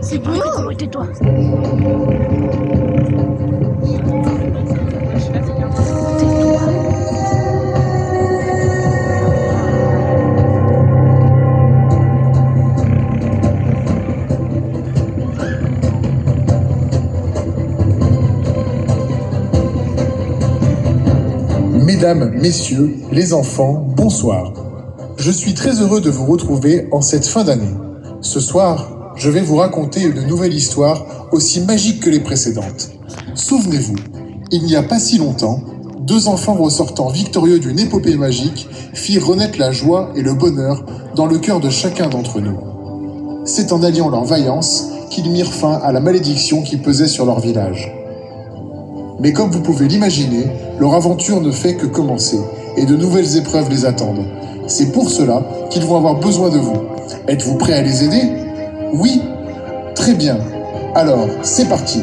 C'est bon. Tais-toi. Mesdames, messieurs, les enfants, bonsoir. Je suis très heureux de vous retrouver en cette fin d'année. Ce soir, je vais vous raconter une nouvelle histoire aussi magique que les précédentes. Souvenez-vous, il n'y a pas si longtemps, deux enfants ressortant victorieux d'une épopée magique firent renaître la joie et le bonheur dans le cœur de chacun d'entre nous. C'est en alliant leur vaillance qu'ils mirent fin à la malédiction qui pesait sur leur village. Mais comme vous pouvez l'imaginer, leur aventure ne fait que commencer et de nouvelles épreuves les attendent. C'est pour cela qu'ils vont avoir besoin de vous. Êtes-vous prêts à les aider? Oui? Très bien. Alors, c'est parti.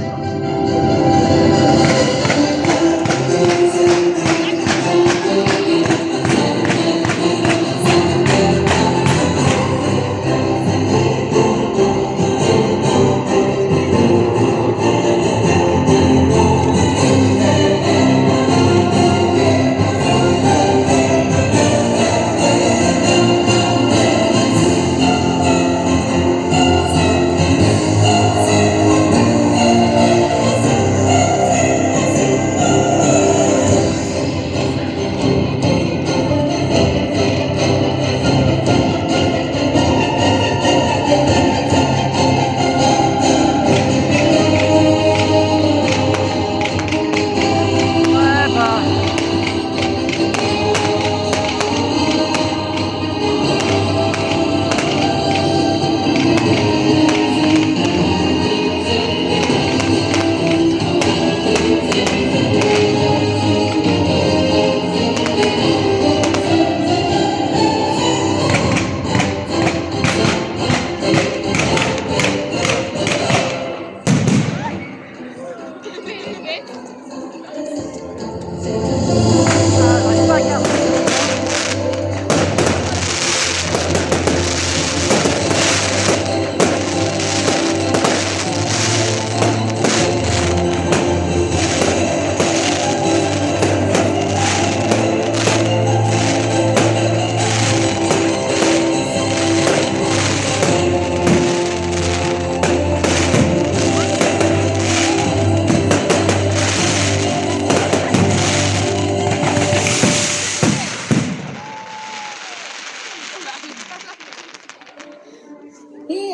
Hé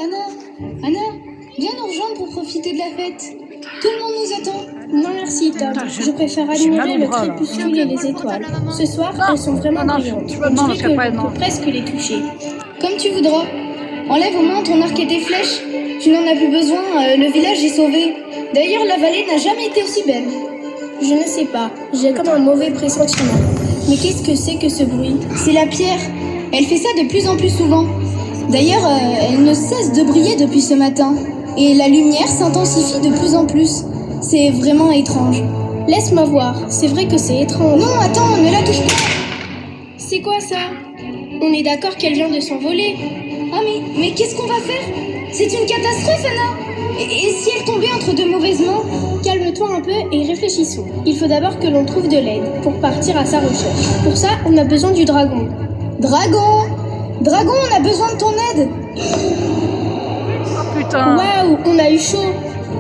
Anna, viens nous rejoindre pour profiter de la fête. Tout le monde nous attend. Non merci Tom, je préfère admirer le crépuscule et les étoiles. Ce soir, elles sont vraiment brillantes. On dirait que l'on peut presque les toucher. Comme tu voudras. Enlève au moins ton arc et tes flèches. Tu n'en as plus besoin, le village est sauvé. D'ailleurs, la vallée n'a jamais été aussi belle. Je ne sais pas, j'ai comme un mauvais pressentiment. Mais qu'est-ce que c'est que ce bruit? C'est la pierre. Elle fait ça de plus en plus souvent. D'ailleurs, elle ne cesse de briller depuis ce matin. Et la lumière s'intensifie de plus en plus. C'est vraiment étrange. Laisse-moi voir, c'est vrai que c'est étrange. Non, attends, ne la touche pas. C'est quoi ça? On est d'accord qu'elle vient de s'envoler. Ah mais qu'est-ce qu'on va faire? C'est une catastrophe, Anna. Et si elle tombait entre de mauvaises mains? Calme-toi un peu et réfléchissons. Il faut d'abord que l'on trouve de l'aide pour partir à sa recherche. Pour ça, on a besoin du dragon. Dragon, on a besoin de ton aide. Oh putain. Waouh, on a eu chaud.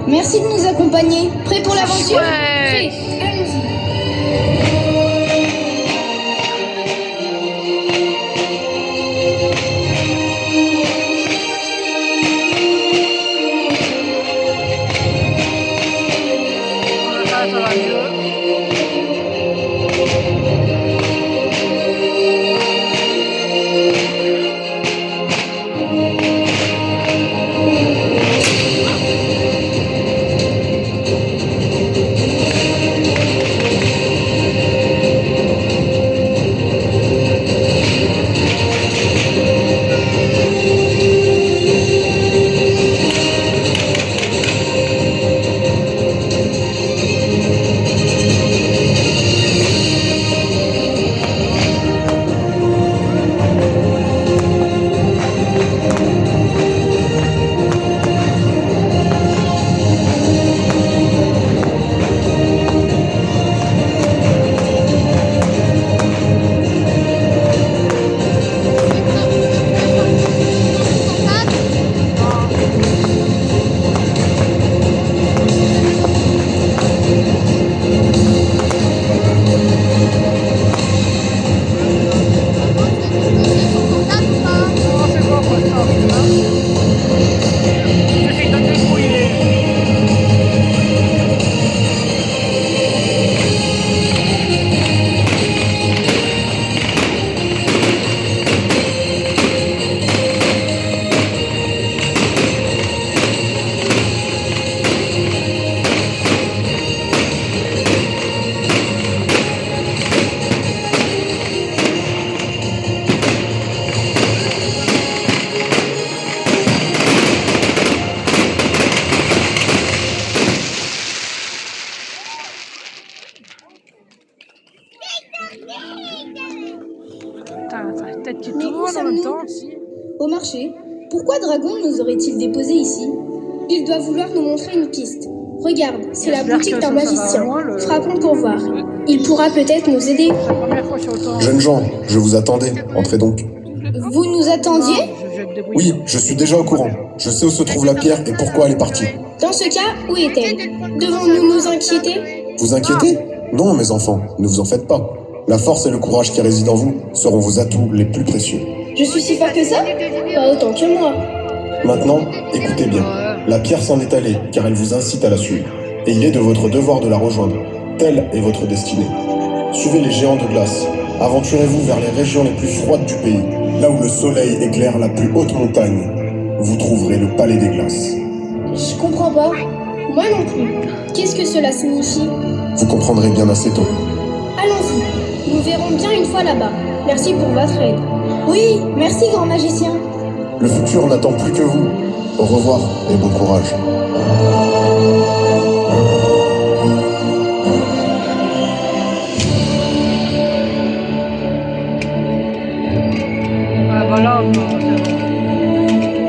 Merci de nous accompagner. Prêt pour l'aventure? Prêt, allons-y. Ça va mieux. c'est tout le monde en même temps, si. Au marché. Pourquoi Dragon nous aurait-il déposé ici? Il doit vouloir nous montrer une piste. Regarde, c'est la J'espère boutique que d'un ça va magicien. loin, le- Frappons pour voir. Il pourra peut-être nous aider. C'est la première fois que je suis autant. Jeunes gens, je vous attendais. Entrez donc. Vous nous attendiez? Je vais me débrouiller. Oui, je suis déjà au courant. Je sais où se trouve la pierre et pourquoi elle est partie. Dans ce cas, où est-elle? Devons-nous nous inquiéter? Vous inquiétez? Non, mes enfants, ne vous en faites pas. La force et le courage qui résident en vous seront vos atouts les plus précieux. Je suis si fort que ça? Pas autant que moi. Maintenant, écoutez bien. La pierre s'en est allée, car elle vous incite à la suivre. Et il est de votre devoir de la rejoindre. Telle est votre destinée. Suivez les géants de glace. Aventurez-vous vers les régions les plus froides du pays. Là où le soleil éclaire la plus haute montagne. Vous trouverez le palais des glaces. Je comprends pas. Moi non plus. Qu'est-ce que cela signifie? Vous comprendrez bien assez tôt. Allons-y. Nous verrons bien une fois là-bas. Merci pour votre aide. Oui, merci grand magicien. Le futur n'attend plus que vous. Au revoir et bon courage. Ah bah là, bah, c'est bon.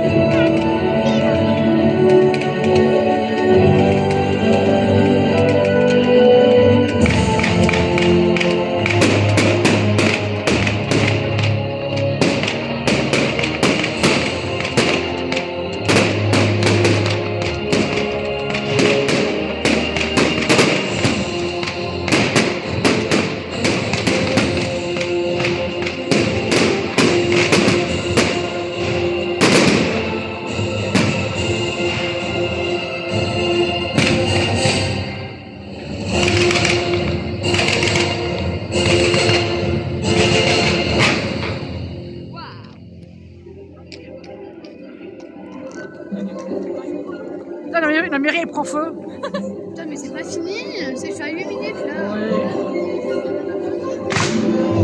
Putain, la mairie elle prend feu. Putain, mais c'est pas fini, c'est fait à 8 minutes là.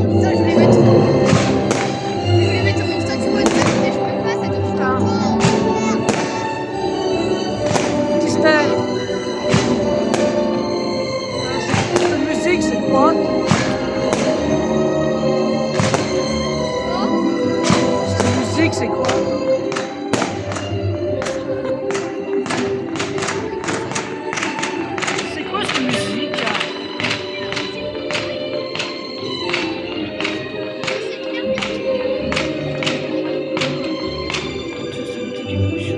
Putain, je voulais mettre mon statut WhatsApp, mais je peux pas, ça dure tout le temps. Distel. Cette musique, c'est quoi? Cette musique, c'est quoi? C'est quoi cette musique là? C'est une petite bouche.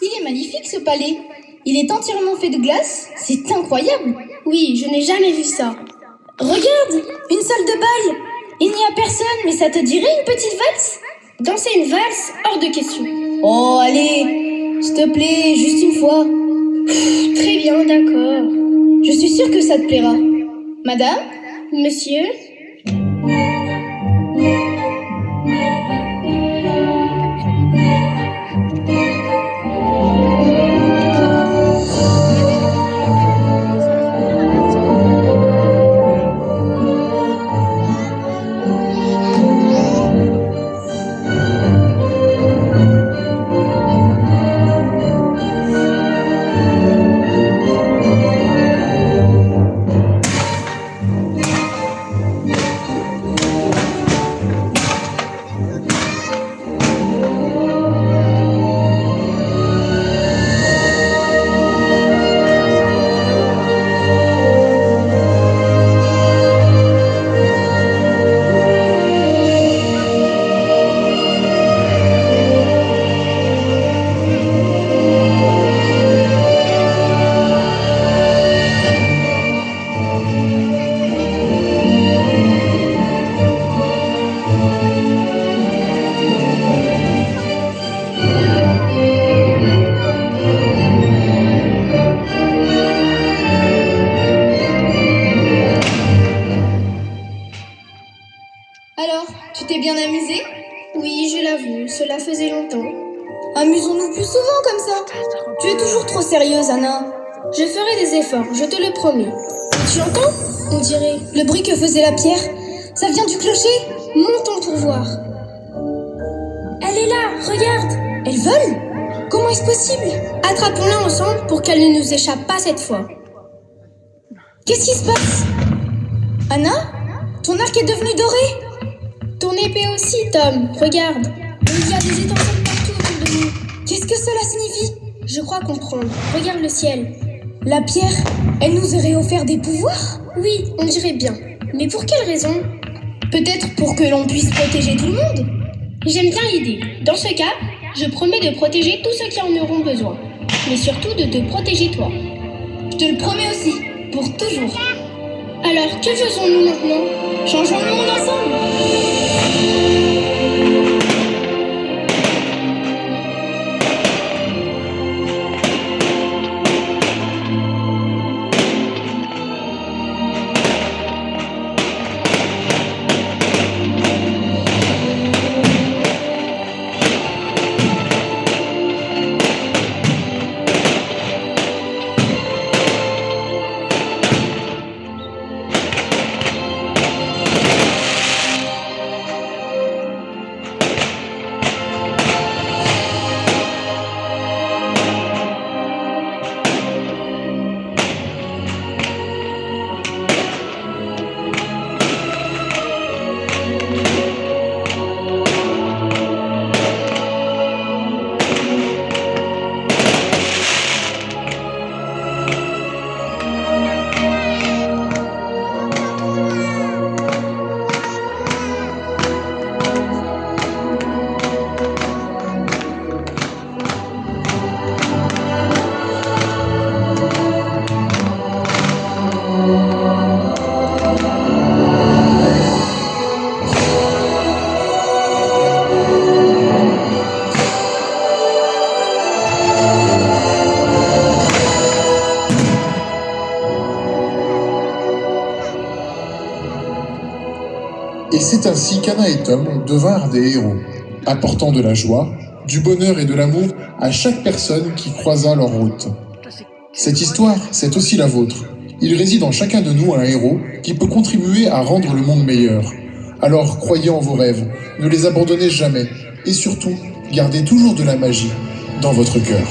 Il est magnifique ce palais. Il est entièrement fait de glace. C'est incroyable. Oui, je n'ai jamais vu ça. Regarde, une salle de bal. Il n'y a personne, mais ça te dirait une petite valse? Danser une valse, hors de question. Oh, allez, s'il te plaît, juste une fois. Très bien, d'accord. Je suis sûre que ça te plaira. Madame? Monsieur? Alors, tu t'es bien amusé? Oui, je l'avoue, cela faisait longtemps. Amusons-nous plus souvent comme ça. Tu es toujours trop sérieuse, Anna. Je ferai des efforts, je te le promets. Et tu entends? On dirait. Le bruit que faisait la pierre, ça vient du clocher? Montons pour voir. Elle est là, regarde. Elle vole? Comment est-ce possible? Attrapons-la ensemble pour qu'elle ne nous échappe pas cette fois. Qu'est-ce qui se passe? Anna? Ton arc est devenu doré? Ton épée aussi, Tom, regarde. Il y a des étincelles partout autour de nous. Qu'est-ce que cela signifie? Je crois comprendre. Regarde le ciel. La pierre, elle nous aurait offert des pouvoirs? Oui, on dirait bien. Mais pour quelle raison? Peut-être pour que l'on puisse protéger tout le monde? J'aime bien l'idée. Dans ce cas, je promets de protéger tous ceux qui en auront besoin. Mais surtout de te protéger toi. Je te le promets aussi, pour toujours. Alors, que faisons-nous maintenant? Changeons le monde ensemble! Et c'est ainsi qu'Anna et Tom devinrent des héros, apportant de la joie, du bonheur et de l'amour à chaque personne qui croisa leur route. Cette histoire, c'est aussi la vôtre. Il réside en chacun de nous un héros qui peut contribuer à rendre le monde meilleur. Alors croyez en vos rêves, ne les abandonnez jamais, et surtout, gardez toujours de la magie dans votre cœur.